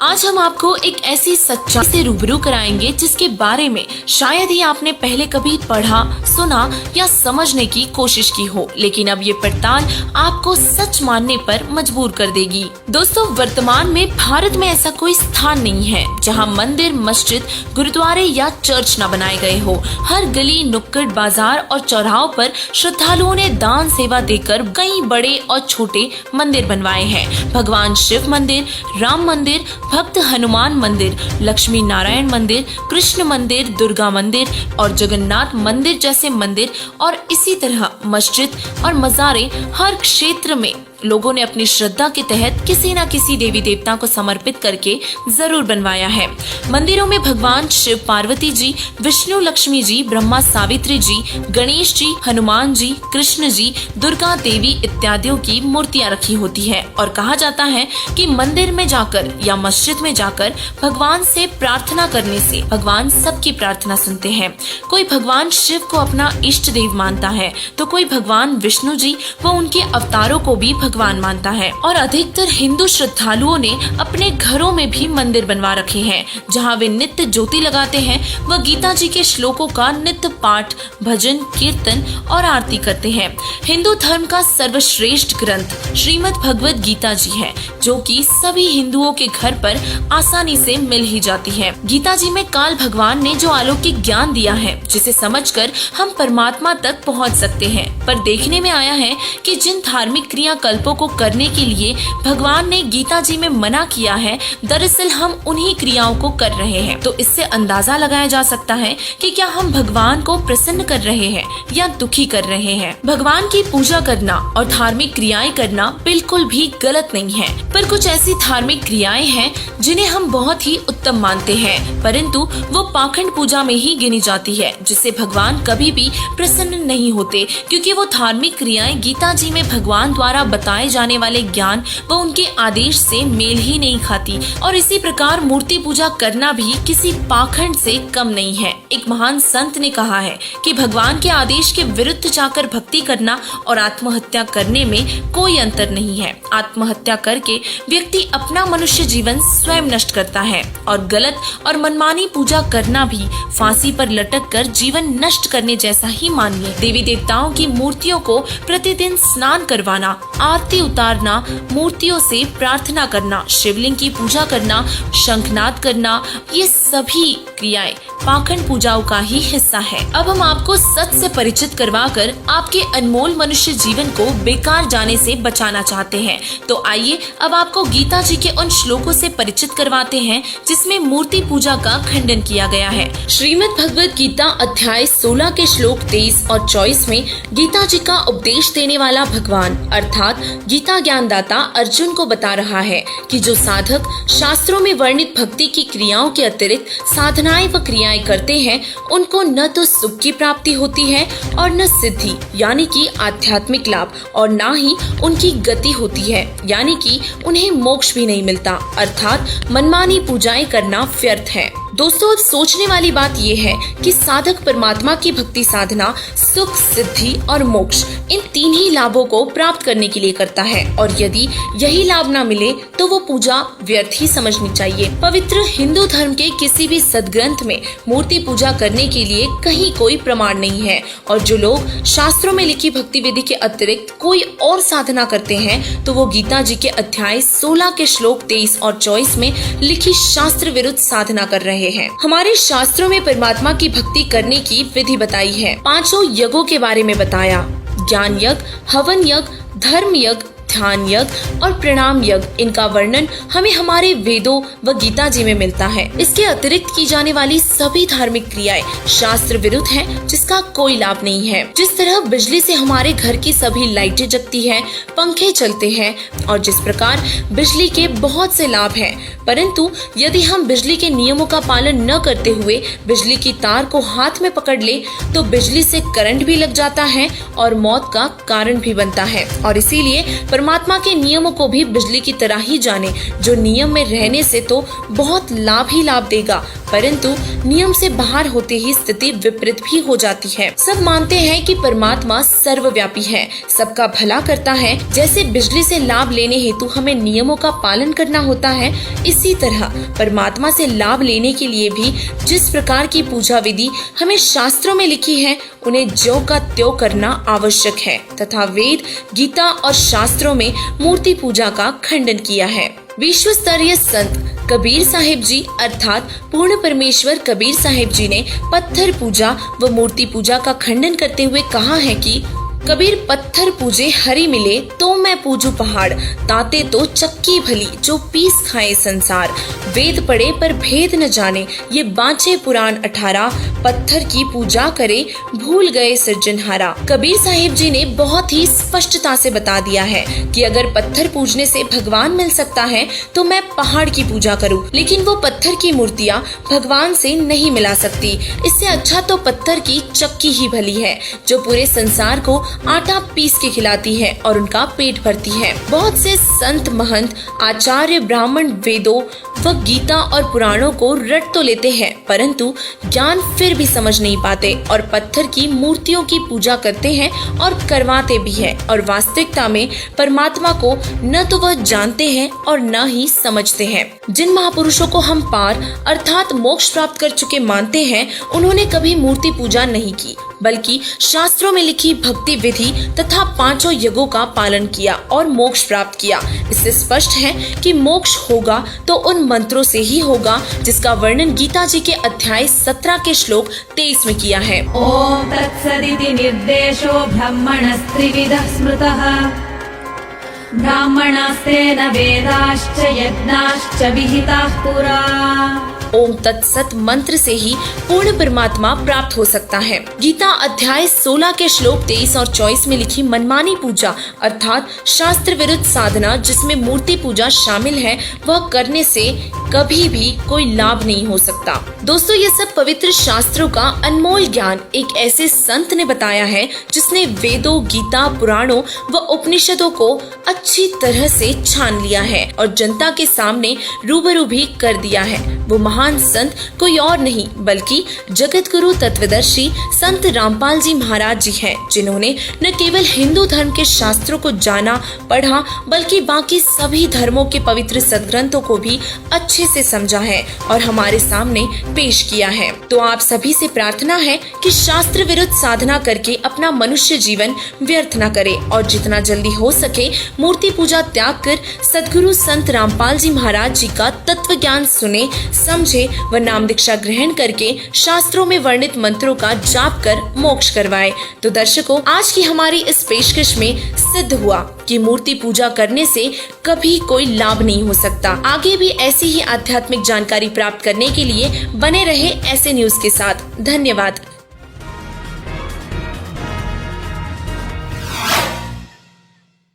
आज हम आपको एक ऐसी सच्चाई से रूबरू कराएंगे जिसके बारे में शायद ही आपने पहले कभी पढ़ा, सुना या समझने की कोशिश की हो, लेकिन अब ये पड़ताल आपको सच मानने पर मजबूर कर देगी। दोस्तों, वर्तमान में भारत में ऐसा कोई स्थान नहीं है जहां मंदिर, मस्जिद, गुरुद्वारे या चर्च न बनाए गए हो। हर गली, नुक्कड़, बाजार और चौराहों पर श्रद्धालुओं ने दान सेवा देकर कई बड़े और छोटे मंदिर बनवाए हैं। भगवान शिव मंदिर, राम मंदिर, भक्त हनुमान मंदिर, लक्ष्मी नारायण मंदिर, कृष्ण मंदिर, दुर्गा मंदिर और जगन्नाथ मंदिर जैसे मंदिर और इसी तरह मस्जिद और मज़ारे हर क्षेत्र में लोगों ने अपनी श्रद्धा के तहत किसी न किसी देवी देवता को समर्पित करके जरूर बनवाया है। मंदिरों में भगवान शिव, पार्वती जी, विष्णु, लक्ष्मी जी, ब्रह्मा, सावित्री जी, गणेश जी, हनुमान जी, कृष्ण जी, दुर्गा देवी इत्यादियों की मूर्तियां रखी होती है और कहा जाता है कि मंदिर में जाकर या मस्जिद में जाकर भगवान से प्रार्थना करने से भगवान सबकी प्रार्थना सुनते हैं। कोई भगवान शिव को अपना इष्ट देव मानता है तो कोई भगवान विष्णु जी व उनके अवतारों को भी भगवान मानता है और अधिकतर हिंदू श्रद्धालुओं ने अपने घरों में भी मंदिर बनवा रखे हैं जहां वे नित्य ज्योति लगाते हैं व गीता जी के श्लोकों का नित्य पाठ, भजन, कीर्तन और आरती करते हैं। हिंदू धर्म का सर्वश्रेष्ठ ग्रंथ श्रीमद् भगवद गीता जी है, जो कि सभी हिंदुओं के घर पर आसानी से मिल ही जाती है। गीता जी में काल भगवान ने जो अलौकिक ज्ञान दिया है, जिसे समझकर हम परमात्मा तक पहुंच सकते हैं, पर देखने में आया है कि जिन धार्मिक क्रियाकल्पों को करने के लिए भगवान ने गीता जी में मना किया है, दरअसल हम उन्हीं क्रियाओं को कर रहे हैं। तो इससे अंदाजा लगाया जा सकता है कि क्या हम भगवान को प्रसन्न कर रहे हैं या दुखी कर रहे हैं। भगवान की पूजा करना और धार्मिक क्रियाएं करना बिल्कुल भी गलत नहीं है, पर कुछ ऐसी धार्मिक क्रियाएं हैं जिन्हें हम बहुत ही उत्तम मानते हैं, परंतु वो पाखंड पूजा में ही गिनी जाती है, जिससे भगवान कभी भी प्रसन्न नहीं होते, क्योंकि वो धार्मिक क्रियाएं गीता जी में भगवान द्वारा बताए जाने वाले ज्ञान व उनके आदेश से मेल ही नहीं खाती। और इसी प्रकार मूर्ति पूजा करना भी किसी पाखंड से कम नहीं है। एक महान संत ने कहा है कि भगवान के आदेश के विरुद्ध जाकर भक्ति करना और आत्महत्या करने में कोई अंतर नहीं है। आत्महत्या करके व्यक्ति अपना मनुष्य जीवन स्वयं नष्ट करता है और गलत और मनमानी पूजा करना भी फांसी पर लटक कर जीवन नष्ट करने जैसा ही मानिए। देवी देवताओं की मूर्तियों को प्रतिदिन स्नान करवाना, आरती उतारना, मूर्तियों से प्रार्थना करना, शिवलिंग की पूजा करना, शंखनाद करना, ये सभी क्रियाएं पाखंड पूजाओं का ही हिस्सा है। अब हम आपको सच से परिचित करवाकर आपके अनमोल मनुष्य जीवन को बेकार जाने से बचाना चाहते हैं। तो आइए अब आपको गीता जी के उन श्लोकों से परिचित करवाते हैं जिसमें मूर्ति पूजा का खंडन किया गया है। श्रीमद् भगवद गीता अध्याय 16 के श्लोक 23 और 24 में गीता जी का उपदेश देने वाला भगवान अर्थात गीता ज्ञानदाता अर्जुन को बता रहा है कि जो साधक शास्त्रों में वर्णित भक्ति की क्रियाओं के अतिरिक्त साधनाएं व क्रियाएं करते हैं, उनको न तो सुख की प्राप्ति होती है और न सिद्धि यानी कि आध्यात्मिक लाभ, और न ही उनकी गति होती है यानी कि उन्हें मोक्ष भी नहीं मिलता। अर्थात मनमानी पूजाएं करना व्यर्थ है। दोस्तों, अब सोचने वाली बात यह है कि साधक परमात्मा की भक्ति साधना सुख, सिद्धि और मोक्ष इन तीन ही लाभों को प्राप्त करने के लिए करता है, और यदि यही लाभ न मिले तो वो पूजा व्यर्थ ही समझनी चाहिए। पवित्र हिंदू धर्म के किसी भी सदग्रंथ में मूर्ति पूजा करने के लिए कहीं कोई प्रमाण नहीं है, और जो लोग शास्त्रों में लिखी भक्ति विधि के अतिरिक्त कोई और साधना करते हैं तो वो गीता जी के अध्याय 16 के श्लोक 23 और 24 में लिखी शास्त्र विरुद्ध साधना कर रहे हैं। हमारे शास्त्रों में परमात्मा की भक्ति करने की विधि बताई है। 5 यज्ञों के बारे में बताया, ज्ञान यज्ञ, हवन यज्ञ, धर्म यज्ञ, ध्यान यज्ञ और प्रणाम यज्ञ। इनका वर्णन हमें हमारे वेदों व गीता जी में मिलता है। इसके अतिरिक्त की जाने वाली सभी धार्मिक क्रियाएं शास्त्र विरुद्ध हैं, जिसका कोई लाभ नहीं है। जिस तरह बिजली से हमारे घर की सभी लाइटें जगती हैं, पंखे चलते हैं, और जिस प्रकार बिजली के बहुत से लाभ हैं, परंतु यदि हम बिजली के नियमों का पालन न करते हुए बिजली की तार को हाथ में पकड़ ले तो बिजली से करंट भी लग जाता है और मौत का कारण भी बनता है। और इसीलिए परमात्मा के नियमों को भी बिजली की तरह ही जाने, जो नियम में रहने से तो बहुत लाभ ही लाभ देगा, परंतु नियम से बाहर होते ही स्थिति विपरीत भी हो जाती है। सब मानते हैं कि परमात्मा सर्वव्यापी है, सबका भला करता है। जैसे बिजली से लाभ लेने हेतु हमें नियमों का पालन करना होता है, इसी तरह परमात्मा से लाभ लेने के लिए भी जिस प्रकार की पूजा विधि हमें शास्त्रों में लिखी है, उन्हें ज्यों का त्यों करना आवश्यक है तथा वेद, गीता और शास्त्रों में मूर्ति पूजा का खंडन किया है। विश्व स्तरीय संत कबीर साहिब जी अर्थात पूर्ण परमेश्वर कबीर साहिब जी ने पत्थर पूजा व मूर्ति पूजा का खंडन करते हुए कहा है कि कबीर पत्थर पूजे हरि मिले तो मैं पूजू पहाड़, ताते तो चक्की भली जो पीस खाए संसार। वेद पढ़े पर भेद न जाने, ये बाँचे पुराण 18, पत्थर की पूजा करे भूल गए सृजनहारा। कबीर साहिब जी ने बहुत ही स्पष्टता से बता दिया है कि अगर पत्थर पूजने से भगवान मिल सकता है तो मैं पहाड़ की पूजा करूं, लेकिन वो पत्थर की मूर्तियां भगवान से नहीं मिला सकती। इससे अच्छा तो पत्थर की चक्की ही भली है जो पूरे संसार को आटा पीस के खिलाती है और उनका पेट भरती है। बहुत से संत महंत आचार्य ब्राह्मण वेदों व गीता और पुराणों को रट तो लेते हैं, परंतु ज्ञान फिर भी समझ नहीं पाते और पत्थर की मूर्तियों की पूजा करते हैं और करवाते भी हैं और वास्तविकता में परमात्मा को न तो वह जानते हैं और न ही समझते हैं। जिन महापुरुषों को हम पार अर्थात मोक्ष प्राप्त कर चुके मानते हैं, उन्होंने कभी मूर्ति पूजा नहीं की, बल्कि शास्त्रों में लिखी भक्ति विधि तथा 5 यज्ञों का पालन किया और मोक्ष प्राप्त किया। इससे स्पष्ट है कि मोक्ष होगा तो उन मंत्रों से ही होगा जिसका वर्णन गीता जी के अध्याय 17 के श्लोक 23 में किया है। ओम तत्सदिति निर्देशो ब्रह्मणस्त्रिविधः स्मृतः ब्राह्मणास्तेन वेदाश्च यज्ञाश्च विहिताः पुरा। ओम तत्सत मंत्र से ही पूर्ण परमात्मा प्राप्त हो सकता है। गीता अध्याय 16 के श्लोक 23 और 24 में लिखी मनमानी पूजा अर्थात शास्त्र विरुद्ध साधना जिसमें मूर्ति पूजा शामिल है, वह करने से कभी भी कोई लाभ नहीं हो सकता। दोस्तों, ये सब पवित्र शास्त्रों का अनमोल ज्ञान एक ऐसे संत ने बताया है जिसने वेदों, गीता, पुराणों व उपनिषदों को अच्छी तरह से छान लिया है और जनता के सामने रूबरू भी कर दिया है। वो महान संत कोई और नहीं बल्कि जगत गुरु तत्वदर्शी संत रामपाल जी महाराज जी हैं, जिन्होंने न केवल हिंदू धर्म के शास्त्रों को जाना पढ़ा बल्कि बाकी सभी धर्मों के पवित्र सदग्रंथों को भी अच्छे से समझा है और हमारे सामने पेश किया है। तो आप सभी से प्रार्थना है कि शास्त्र विरुद्ध साधना करके अपना मनुष्य जीवन व्यर्थ न करे और जितना जल्दी हो सके मूर्ति पूजा त्याग कर सदगुरु संत रामपाल जी महाराज जी का तत्व ज्ञान सुने, समझे व नाम दीक्षा ग्रहण करके शास्त्रों में वर्णित मंत्रों का जाप कर मोक्ष करवाए। तो दर्शकों, आज की हमारी इस पेशकश में सिद्ध हुआ कि मूर्ति पूजा करने से कभी कोई लाभ नहीं हो सकता। आगे भी ऐसी ही आध्यात्मिक जानकारी प्राप्त करने के लिए बने रहे ऐसे न्यूज के साथ। धन्यवाद।